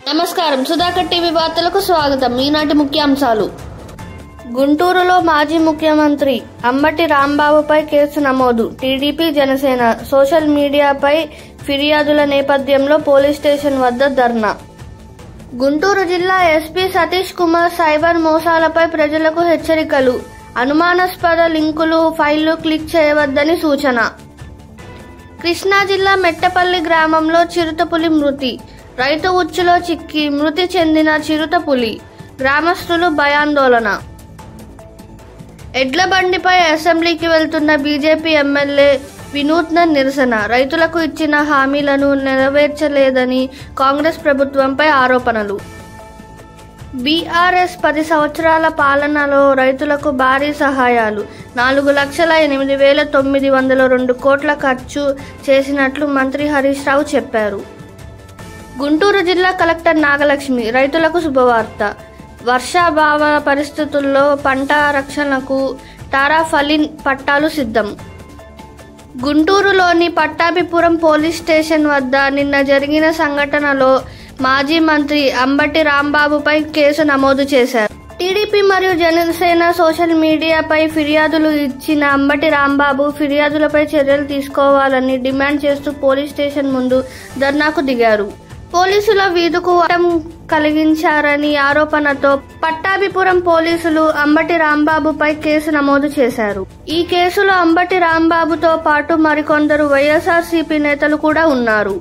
నమస్కారం. సుధాకర్ టీవీ వార్తలకు స్వాగతం. ఈనాటి ముఖ్యాంశాలు. గుంటూరులో మాజీ ముఖ్యమంత్రి అంబటి రాంబాబుపై కేసు నమోదు. టీడీపీ జనసేన సోషల్ మీడియాపై ఫిర్యాదుల నేపథ్యంలో పోలీస్ స్టేషన్ వద్ద ధర్నా. గుంటూరు జిల్లా ఎస్పీ సతీష్ కుమార్ సైబర్ మోసాలపై ప్రజలకు హెచ్చరికలు. అనుమానాస్పద లింకులు, ఫైళ్లు క్లిక్ చేయవద్దని సూచన. కృష్ణా జిల్లా మెట్టపల్లి గ్రామంలో చిరుతపులి మృతి. రైతు ఉచ్చులో చిక్కి మృతి చెందిన చిరుతపులి. గ్రామస్తులు భయాందోళన. ఎడ్ల బండిపై అసెంబ్లీకి వెళ్తున్న బీజేపీ ఎమ్మెల్యే వినూత్న నిరసన. రైతులకు ఇచ్చిన హామీలను నెరవేర్చలేదని కాంగ్రెస్ ప్రభుత్వంపై ఆరోపణలు. బీఆర్ఎస్ 10 సంవత్సరాల పాలనలో రైతులకు భారీ సహాయాలు. 4,08,902 కోట్ల ఖర్చు చేసినట్లు మంత్రి హరీష్ రావు చెప్పారు. గుంటూరు జిల్లా కలెక్టర్ నాగలక్ష్మి రైతులకు శుభవార్త. వర్షాభావ పరిస్థితుల్లో పంట రక్షణకు టారాఫలిన్ పట్టాలు సిద్ధం. గుంటూరులోని పట్టాభిపురం పోలీస్ స్టేషన్ వద్ద నిన్న జరిగిన సంఘటనలో మాజీ మంత్రి అంబటి రాంబాబుపై కేసు నమోదు చేశారు. టీడీపీ మరియు జనసేన సోషల్ మీడియాపై ఫిర్యాదులు ఇచ్చిన అంబటి రాంబాబు ఫిర్యాదులపై చర్యలు తీసుకోవాలని డిమాండ్ చేస్తూ పోలీస్ స్టేషన్ ముందు ధర్నాకు దిగారు. పోలీసుల వీధుకు అడ్డం కలిగించారని ఆరోపణతో పట్టాభిపురం పోలీసులు అంబటి రాంబాబుపై కేసు నమోదు చేశారు. ఈ కేసులో అంబటి రాంబాబుతో పాటు మరికొందరు వైఎస్ఆర్సీపీ నేతలు కూడా ఉన్నారు.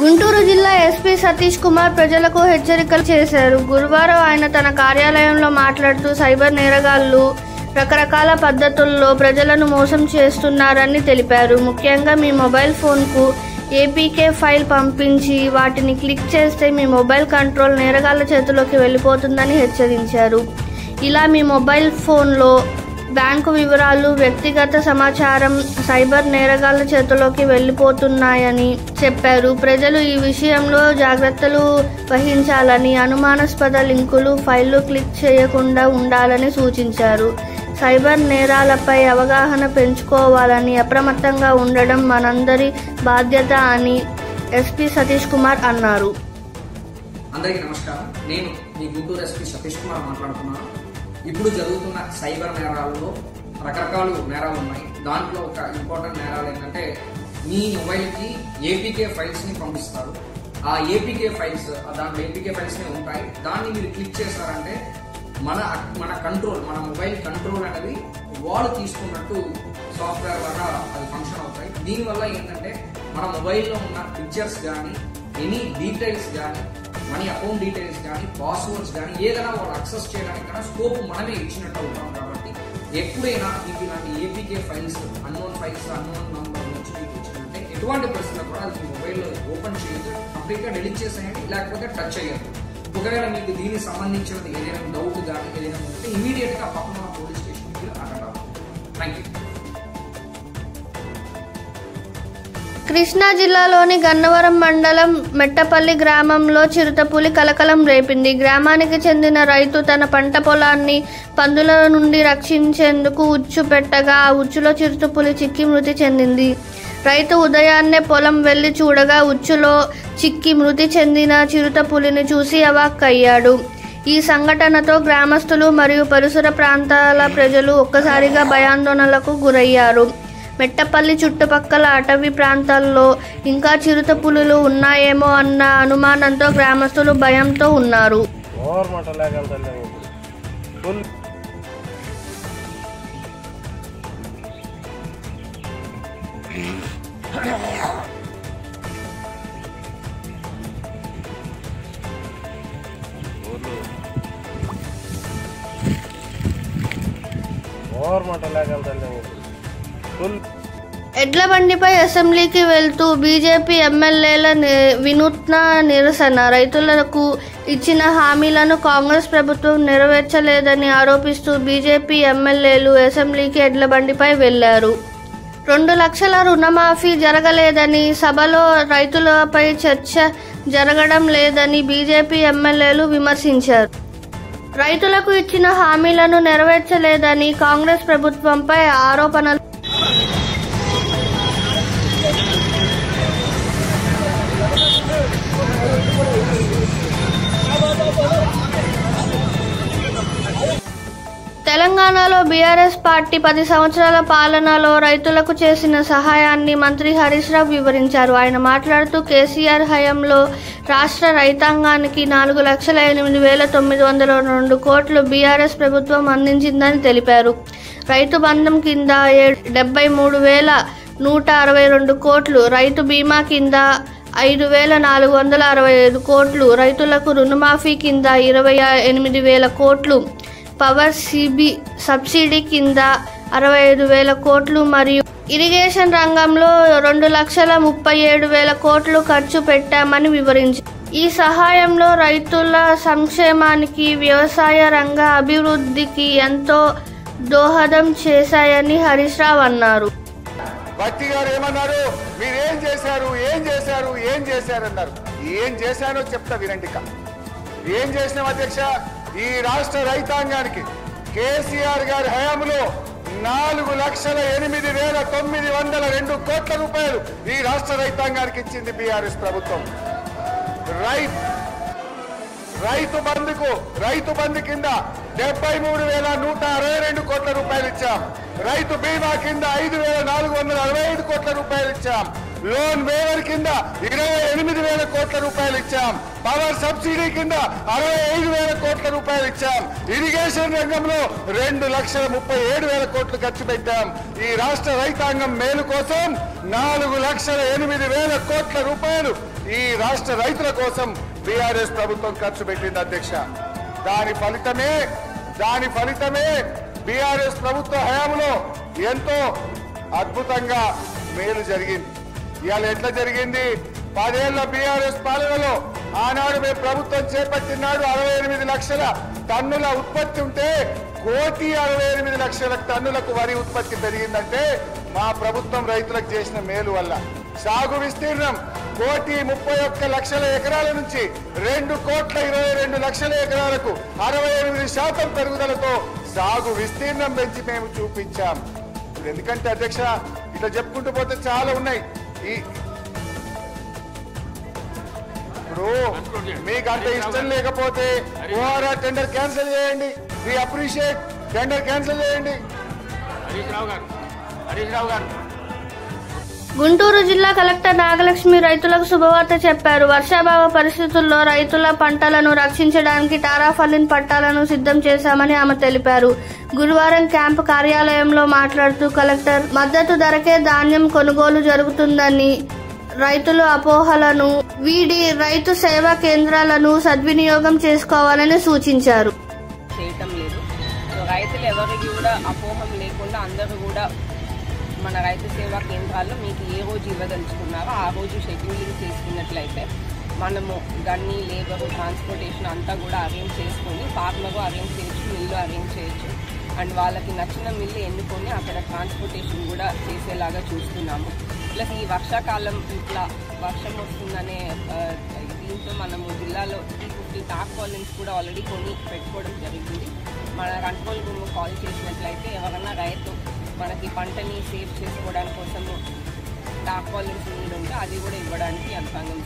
గుంటూరు జిల్లా ఎస్పీ సతీష్ కుమార్ ప్రజలకు హెచ్చరికలు చేశారు. గురువారం ఆయన తన కార్యాలయంలో మాట్లాడుతూ సైబర్ నేరగాళ్లు రకరకాల పద్ధతుల్లో ప్రజలను మోసం చేస్తున్నారని తెలిపారు. ముఖ్యంగా మీ మొబైల్ ఫోన్కు ఏపీకే ఫైల్ పంపించి వాటిని క్లిక్ చేస్తే మీ మొబైల్ కంట్రోల్ నేరగాళ్ల చేతిలోకి వెళ్ళిపోతుందని హెచ్చరించారు. ఇలా మీ మొబైల్ ఫోన్లో బ్యాంకు వివరాలు, వ్యక్తిగత సమాచారం సైబర్ నేరగాళ్ల చేతిలోకి వెళ్లిపోతున్నాయని చెప్పారు. ప్రజలు ఈ విషయంలో జాగ్రత్తలు వహించాలని, అనుమానాస్పద లింకులు, ఫైళ్లు క్లిక్ చేయకుండా ఉండాలని సూచించారు. సైబర్ నేరాలపై అవగాహన పెంచుకోవాలని, అప్రమత్తంగా ఉండడం మనందరి బాధ్యత అని ఎస్పీ సతీష్ కుమార్ అన్నారు. అందరికీ నమస్కారం. నేను మీ గుంటూరు ఎస్పీ సతీష్ కుమార్ మాట్లాడుతున్నాను. ఇప్పుడు జరుగుతున్న సైబర్ నేరాలలో రకరకాల నేరాలు ఉన్నాయి. దాంట్లో ఒక ఇంపార్టెంట్ నేరాలు ఏంటంటే, మీ మొబైల్కి ఏపీకే ఫైల్స్ని పంపిస్తారు. ఆ ఏపీకే ఫైల్స్ దాంట్లో ఏపీకే ఫైల్స్నే ఉంటాయి. దాన్ని మీరు క్లిక్ చేశారంటే మన కంట్రోల్, మన మొబైల్ కంట్రోల్ అనేది వాళ్ళు తీసుకున్నట్టు సాఫ్ట్వేర్ లాగా అది ఫంక్షన్ అవుతాయి. దీనివల్ల ఏంటంటే మన మొబైల్లో ఉన్న పిక్చర్స్ కానీ, ఎనీ డీటెయిల్స్ కానీ, మనీ అకౌంట్ డీటెయిల్స్ కానీ, పాస్వర్డ్స్ కానీ ఏదైనా వాళ్ళు యాక్సెస్ చేయడానికి కన్నా స్కోప్ మనమే ఇచ్చినట్టు ఉంటాం. కాబట్టి ఎప్పుడైనా మీకు ఇలాంటి APK files, unknown files, unknown number నుంచి మీకు వచ్చినట్టే ఎటువంటి పరిస్థితుల్లో కూడా అది మీ మొబైల్లో ఓపెన్ చేయొద్దు. కంప్లీట్గా డెలీట్ చేసేయండి, లేకపోతే టచ్ చేయొద్దు. ఒకవేళ మీకు దీనికి సంబంధించినది ఏదైనా డౌట్ కానీ ఏదైనా ఉంటే ఇమీడియట్ గా పక్కన పోలీస్ స్టేషన్కి అటెండ్ అవ్వండి. Thank you. కృష్ణా జిల్లాలోని గన్నవరం మండలం మెట్టపల్లి గ్రామంలో చిరుతపులి కలకలం రేపింది. గ్రామానికి చెందిన రైతు తన పంట పొలాన్ని పందుల నుండి రక్షించేందుకు ఉచ్చు పెట్టగా ఆ ఉచ్చులో చిరుతపులి చిక్కి మృతి చెందింది. రైతు ఉదయాన్నే పొలం వెళ్లి చూడగా ఉచ్చులో చిక్కి మృతి చెందిన చిరుతపులిని చూసి అవాక్కయ్యాడు. ఈ సంఘటనతో గ్రామస్తులు మరియు పరిసర ప్రాంతాల ప్రజలు ఒక్కసారిగా భయాందోళనలకు గురయ్యారు. మెట్టపల్లి చుట్టుపక్కల అటవీ ప్రాంతాల్లో ఇంకా చిరుతపులులు ఉన్నాయేమో అన్న అనుమానంతో గ్రామస్తులు భయంతో ఉన్నారు. ఎడ్ల బండిపై అసెంబ్లీకి వెళ్తూ బీజేపీ ఎమ్మెల్యేల వినూత్న నిరసన. రైతులకు ఇచ్చిన హామీలను కాంగ్రెస్ ప్రభుత్వం నెరవేర్చలేదని ఆరోపిస్తూ బీజేపీ ఎమ్మెల్యేలు అసెంబ్లీకి ఎడ్ల బండిపై వెళ్లారు. 2 లక్షల రుణమాఫీ జరగలేదని, సభలో రైతులపై చర్చ జరగడం లేదని బీజేపీ ఎమ్మెల్యేలు విమర్శించారు. రైతులకు ఇచ్చిన హామీలను నెరవేర్చలేదని కాంగ్రెస్ ప్రభుత్వంపై ఆరోపణలు. తెలంగాణలో బీఆర్ఎస్ పార్టీ 10 సంవత్సరాల పాలనలో రైతులకు చేసిన సహాయాన్ని మంత్రి హరీష్ రావు వివరించారు. ఆయన మాట్లాడుతూ కేసీఆర్ హయాంలో రాష్ట్ర రైతాంగానికి 4,08,902 కోట్లు బీఆర్ఎస్ ప్రభుత్వం అందించిందని తెలిపారు. రైతు బంధం కింద 73,162 కోట్లు, రైతు బీమా కింద 5,465 కోట్లు, రైతులకు రుణమాఫీ కింద 28,000 కోట్లు, పవర్ సబ్సిడీ కింద 65,000 కోట్లు మరియు ఇరిగేషన్ రంగంలో 2,37,000 కోట్లు ఖర్చు పెట్టామని వివరించారు. ఈ సహాయంలో రైతుల సంక్షేమానికి, వ్యవసాయ రంగ అభివృద్ధికి ఎంతో దోహదం చేశాయని హరీష్ రావు అన్నారు. భట్టి గారు ఏమన్నారు, మీరేం చేశారు అన్నారు. ఏం చేశానో చెప్తా వినండి. ఏం చేసినాం అధ్యక్ష? ఈ రాష్ట్ర రైతాంగానికి కేసీఆర్ గారి హయాంలో 4,08,902 కోట్ల రూపాయలు ఈ రాష్ట్ర రైతాంగానికి ఇచ్చింది బీఆర్ఎస్ ప్రభుత్వం. రైతు బంధు కింద 73,162 కోట్ల రూపాయలు ఇచ్చాం. రైతు బీమా కింద 5,465 కోట్ల రూపాయలు ఇచ్చాం. లోన్ వేవర్ కింద 28,000 కోట్ల రూపాయలు ఇచ్చాం. పవర్ సబ్సిడీ కింద 65,000 కోట్ల రూపాయలు ఇచ్చాం. ఇరిగేషన్ రంగంలో 2,37,000 కోట్లు ఖర్చు పెట్టాం. ఈ రాష్ట్ర రైతాంగం మేలు కోసం 4,08,000 కోట్ల రూపాయలు ఈ రాష్ట్ర రైతుల కోసం బీఆర్ఎస్ ప్రభుత్వం ఖర్చు పెట్టింది అధ్యక్ష. దాని ఫలితమే బీఆర్ఎస్ ప్రభుత్వ హయాంలో ఎంతో అద్భుతంగా మేలు జరిగింది. ఇవాళ ఎట్లా జరిగింది? 10 ఏళ్ల బీఆర్ఎస్ పాలనలో ఆనాడు మేము ప్రభుత్వం చేపట్టినాడు 68 లక్షల టన్నుల ఉత్పత్తి ఉంటే 1,68,00,000 టన్నులకు వరి ఉత్పత్తి పెరిగిందంటే మా ప్రభుత్వం రైతులకు చేసిన మేలు వల్ల. సాగు విస్తీర్ణం 1,31,00,000 ఎకరాల నుంచి 2,22,00,000 ఎకరాలకు 68% పెరుగుదలతో సాగు విస్తీర్ణం పెంచి మేము చూపించాం. ఎందుకంటే అధ్యక్ష ఇట్లా చెప్పుకుంటూ పోతే చాలా ఉన్నాయి. ఇప్పుడు మీకు అంత ఇష్టం లేకపోతే ఓఆర్ఆర్ టెండర్ క్యాన్సిల్ చేయండి. వి అప్రిషియేట్, టెండర్ క్యాన్సిల్ చేయండి. హరీష్ రావు గారు. గుంటూరు జిల్లా కలెక్టర్ నాగలక్ష్మి రైతులకు శుభవార్త చెప్పారు. వర్షాభావ పరిస్థితుల్లో రైతుల పంటలను రక్షించడానికి టారాఫలిన్ పట్టాలను సిద్ధం చేశామని ఆమె తెలిపారు. గురువారం క్యాంపు కార్యాలయంలో మాట్లాడుతూ కలెక్టర్ మద్దతు ధరకే ధాన్యం కొనుగోలు జరుగుతుందని, రైతుల అపోహలను వీడి రైతు సేవా కేంద్రాలను సద్వినియోగం చేసుకోవాలని సూచించారు. రైతులు ఎవరికి కూడా అపోహం లేకుండా అందరూ కూడా మన రైతు సేవా కేంద్రాల్లో మీకు ఏ రోజు ఇవ్వదలుచుకున్నారో ఆ రోజు షెడ్యూలింగ్ చేసుకున్నట్లయితే మనము గన్ని, లేబరు, ట్రాన్స్పోర్టేషన్ అంతా కూడా అరేంజ్ చేసుకొని ఫార్మరు అరేంజ్ చేయొచ్చు, మిల్లు అరేంజ్ చేయొచ్చు. అండ్ వాళ్ళకి నచ్చిన మిల్లు ఎన్నుకొని అక్కడ ట్రాన్స్పోర్టేషన్ కూడా చేసేలాగా చూస్తున్నాము. ప్లస్ ఈ వర్షాకాలం ఇట్లా వర్షం వస్తుందనే దీంతో మనము జిల్లాలో 350 టార్పాలిన్స్ కూడా ఆల్రెడీ కొని పెట్టుకోవడం జరిగింది. మన కంట్రోల్ రూమ్ కాల్ చేసినట్లయితే ఎవరన్నా రైతు మనకి పంటని సేవ్ చేసుకోవడానికి కోసము టార్పాలిన్స్ నీళ్ళు ఉంటే అది కూడా ఇవ్వడానికి యంత్రాంగం